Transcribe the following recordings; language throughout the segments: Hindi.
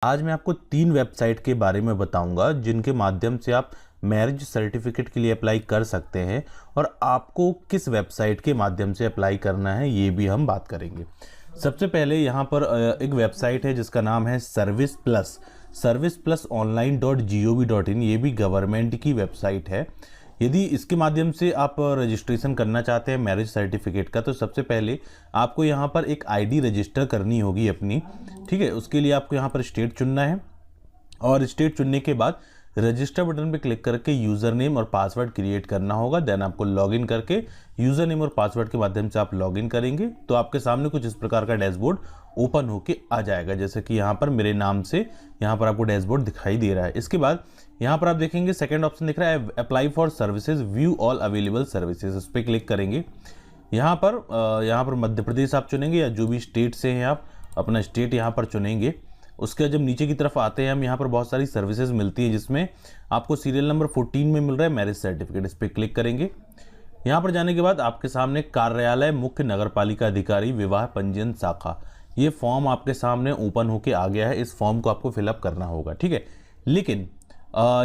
आज मैं आपको 3 वेबसाइट के बारे में बताऊंगा जिनके माध्यम से आप मैरिज सर्टिफिकेट के लिए अप्लाई कर सकते हैं और आपको किस वेबसाइट के माध्यम से अप्लाई करना है ये भी हम बात करेंगे। सबसे पहले यहाँ पर एक वेबसाइट है जिसका नाम है सर्विस प्लस online.gov.in। ये भी गवर्नमेंट की वेबसाइट है। यदि इसके माध्यम से आप रजिस्ट्रेशन करना चाहते हैं मैरिज सर्टिफिकेट का, तो सबसे पहले आपको यहाँ पर एक आईडी रजिस्टर करनी होगी अपनी। ठीक है, उसके लिए आपको यहाँ पर स्टेट चुनना है और स्टेट चुनने के बाद रजिस्टर बटन पे क्लिक करके यूज़र नेम और पासवर्ड क्रिएट करना होगा। देन आपको लॉगिन करके यूज़र नेम और पासवर्ड के माध्यम से आप लॉगिन करेंगे तो आपके सामने कुछ इस प्रकार का डैशबोर्ड ओपन होके आ जाएगा, जैसे कि यहाँ पर मेरे नाम से यहाँ पर आपको डैशबोर्ड दिखाई दे रहा है। इसके बाद यहाँ पर आप देखेंगे सेकंड ऑप्शन दिख रहा है apply for services, view all available services. इस पर क्लिक करेंगे। यहाँ पर मध्य प्रदेश आप चुनेंगे या जो भी स्टेट से हैं आप अपना स्टेट यहाँ पर चुनेंगे। उसके जब नीचे की तरफ आते हैं हम, यहाँ पर बहुत सारी सर्विसेज मिलती है जिसमें आपको सीरियल नंबर 14 में मिल रहा है मैरिज सर्टिफिकेट। इस पर क्लिक करेंगे। यहाँ पर जाने के बाद आपके सामने कार्यालय मुख्य नगरपालिका अधिकारी विवाह पंजीयन शाखा, ये फॉर्म आपके सामने ओपन होके आ गया है। इस फॉर्म को आपको फिलअप करना होगा। ठीक है, लेकिन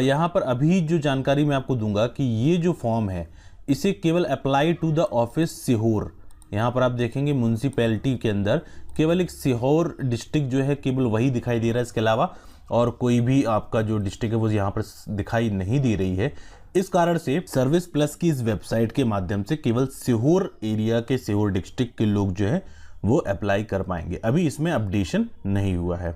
यहाँ पर अभी जो जानकारी मैं आपको दूंगा कि ये जो फॉर्म है इसे केवल apply to the office Sehore, यहाँ पर आप देखेंगे म्यूनसिपैलिटी के अंदर केवल एक सीहोर डिस्ट्रिक्ट जो है केवल वही दिखाई दे रहा है। इसके अलावा और कोई भी आपका जो डिस्ट्रिक्ट है वो यहाँ पर दिखाई नहीं दे रही है। इस कारण से सर्विस प्लस की इस वेबसाइट के माध्यम से केवल सीहोर एरिया के, सीहोर डिस्ट्रिक्ट के लोग जो है वो अप्लाई कर पाएंगे। अभी इसमें अपडेशन नहीं हुआ है।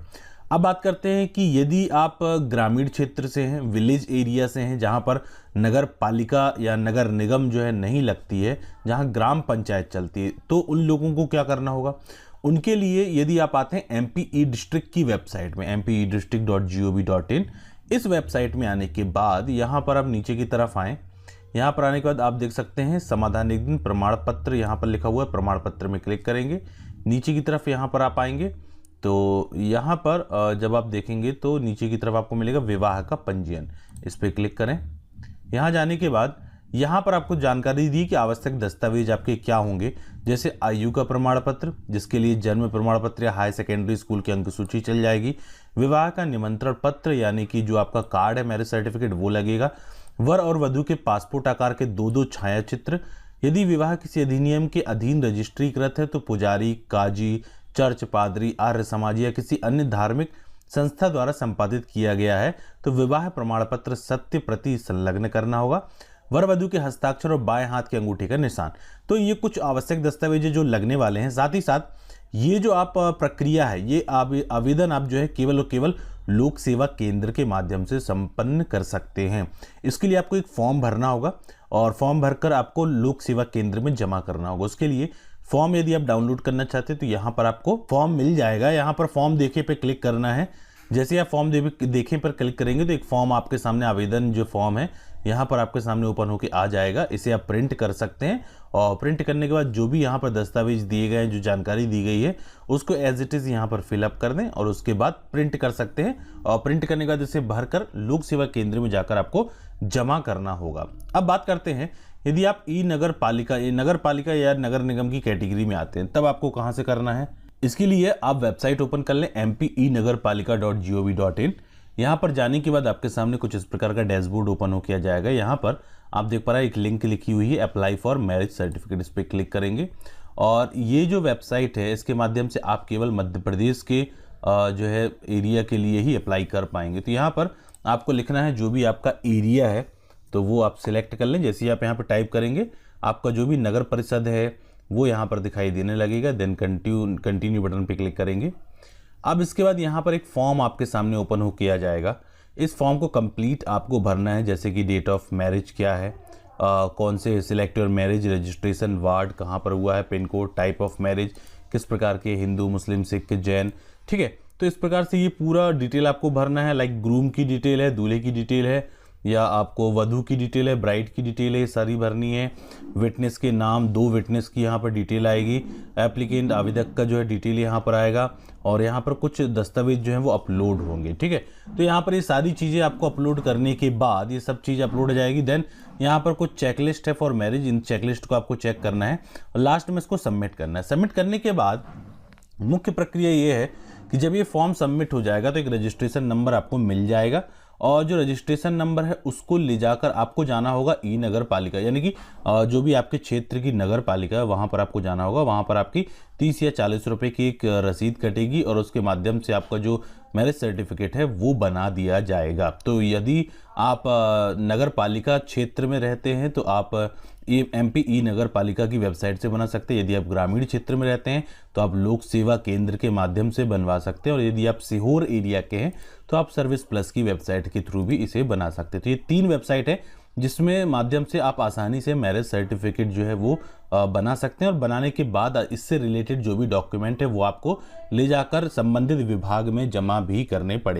अब बात करते हैं कि यदि आप ग्रामीण क्षेत्र से हैं, विलेज एरिया से हैं, जहां पर नगर पालिका या नगर निगम जो है नहीं लगती है, जहां ग्राम पंचायत चलती है, तो उन लोगों को क्या करना होगा। उनके लिए यदि आप आते हैं एमपी ई डिस्ट्रिक्ट की वेबसाइट में, mpe-district.gov.in, इस वेबसाइट में आने के बाद यहाँ पर आप नीचे की तरफ आएँ। यहाँ पर आने के बाद आप देख सकते हैं समाधान एक दिन प्रमाण पत्र, यहाँ पर लिखा हुआ है, प्रमाण पत्र में क्लिक करेंगे। नीचे की तरफ यहाँ पर आप आएंगे तो यहाँ पर जब आप देखेंगे तो नीचे की तरफ आपको मिलेगा विवाह का पंजीयन। इस पर क्लिक करें। यहाँ जाने के बाद यहाँ पर आपको जानकारी दी कि आवश्यक दस्तावेज आपके क्या होंगे, जैसे आयु का प्रमाण पत्र, जिसके लिए जन्म प्रमाण पत्र या हाई सेकेंडरी स्कूल की अंक सूची चल जाएगी। विवाह का निमंत्रण पत्र यानी कि जो आपका कार्ड है मैरिज सर्टिफिकेट वो लगेगा। वर और वधू के पासपोर्ट आकार के 2-2 छायाचित्र। यदि विवाह किसी अधिनियम के अधीन रजिस्ट्रीकृत है तो पुजारी, काजी, चर्च, पादरी, आर्य समाज या किसी अन्य धार्मिक संस्था द्वारा संपादित किया गया है तो विवाह प्रमाण पत्र सत्य प्रति संलग्न करना होगा। वर वधू के हस्ताक्षर और बाएं हाथ के अंगूठे का निशान। तो ये कुछ आवश्यक दस्तावेज जो लगने वाले हैं। साथ ही साथ ये जो आप प्रक्रिया है, ये आवेदन आप जो है केवल और केवल लोक सेवा केंद्र के माध्यम से संपन्न कर सकते हैं। इसके लिए आपको एक फॉर्म भरना होगा और फॉर्म भरकर आपको लोक सेवा केंद्र में जमा करना होगा। उसके लिए फॉर्म यदि आप डाउनलोड करना चाहते हैं तो यहाँ पर आपको फॉर्म मिल जाएगा। यहाँ पर फॉर्म देखे पे क्लिक करना है। जैसे आप फॉर्म देखे पर क्लिक करेंगे तो एक फॉर्म आपके सामने, आवेदन जो फॉर्म है यहाँ पर आपके सामने ओपन होकर आ जाएगा। इसे आप प्रिंट कर सकते हैं और प्रिंट करने के बाद जो भी यहाँ पर दस्तावेज दिए गए हैं, जो जानकारी दी गई है, उसको एज इट इज़ यहाँ पर फिलअप कर दें और उसके बाद प्रिंट कर सकते हैं। और प्रिंट करने के बाद इसे भरकर लोक सेवा केंद्र में जाकर आपको जमा करना होगा। अब बात करते हैं यदि आप नगर पालिका या नगर निगम की कैटेगरी में आते हैं तब आपको कहां से करना है। इसके लिए आप वेबसाइट ओपन कर लें mpe-nagarpalika.gov.in। यहां पर जाने के बाद आपके सामने कुछ इस प्रकार का डैशबोर्ड ओपन हो किया जाएगा। यहां पर आप देख पा रहे हैं एक लिंक लिखी हुई है अप्लाई फॉर मैरिज सर्टिफिकेट। इस पर क्लिक करेंगे और ये जो वेबसाइट है इसके माध्यम से आप केवल मध्य प्रदेश के जो है एरिया के लिए ही अप्लाई कर पाएंगे। तो यहाँ पर आपको लिखना है जो भी आपका एरिया है तो वो आप सिलेक्ट कर लें। जैसे ही आप यहाँ पर टाइप करेंगे आपका जो भी नगर परिषद है वो यहाँ पर दिखाई देने लगेगा। देन कंटिन्यू बटन पे क्लिक करेंगे। अब इसके बाद यहाँ पर एक फॉर्म आपके सामने ओपन हो किया जाएगा। इस फॉर्म को कंप्लीट आपको भरना है, जैसे कि डेट ऑफ मैरिज क्या है, कौन से select your marriage, registration, ward कहाँ पर हुआ है, pin code, type of marriage किस प्रकार के, हिंदू, मुस्लिम, सिख, जैन। ठीक है, तो इस प्रकार से ये पूरा डिटेल आपको भरना है। लाइक ग्रूम की डिटेल है, दूल्हे की डिटेल है, या आपको वधू की डिटेल है, ब्राइड की डिटेल है, सारी भरनी है। विटनेस के नाम, 2 विटनेस की यहाँ पर डिटेल आएगी। एप्लीकेंट, आवेदक का जो है डिटेल यहाँ पर आएगा और यहाँ पर कुछ दस्तावेज जो है वो अपलोड होंगे। ठीक है, तो यहाँ पर ये सारी चीज़ें आपको अपलोड करने के बाद ये सब चीज़ अपलोड हो जाएगी। देन यहाँ पर कुछ चेकलिस्ट है फॉर मैरिज, इन चेकलिस्ट को आपको चेक करना है और लास्ट में इसको सबमिट करना है। सबमिट करने के बाद मुख्य प्रक्रिया ये है कि जब ये फॉर्म सबमिट हो जाएगा तो एक रजिस्ट्रेशन नंबर आपको मिल जाएगा, और जो रजिस्ट्रेशन नंबर है उसको ले जाकर आपको जाना होगा ई नगर पालिका, यानी कि जो भी आपके क्षेत्र की नगर पालिका है वहाँ पर आपको जाना होगा। वहाँ पर आपकी 30 या 40 रुपए की एक रसीद कटेगी और उसके माध्यम से आपका जो मैरिज सर्टिफिकेट है वो बना दिया जाएगा। तो यदि आप नगर पालिका क्षेत्र में रहते हैं तो आप MP ई नगर पालिका की वेबसाइट से बना सकते हैं। यदि आप ग्रामीण क्षेत्र में रहते हैं तो आप लोक सेवा केंद्र के माध्यम से बनवा सकते हैं, और यदि आप सीहोर एरिया के हैं तो आप सर्विस प्लस की वेबसाइट के थ्रू भी इसे बना सकते हैं। तो ये 3 वेबसाइट है जिसमें माध्यम से आप आसानी से मैरिज सर्टिफिकेट जो है वो बना सकते हैं, और बनाने के बाद इससे रिलेटेड जो भी डॉक्यूमेंट है वो आपको ले जाकर संबंधित विभाग में जमा भी करने पड़े।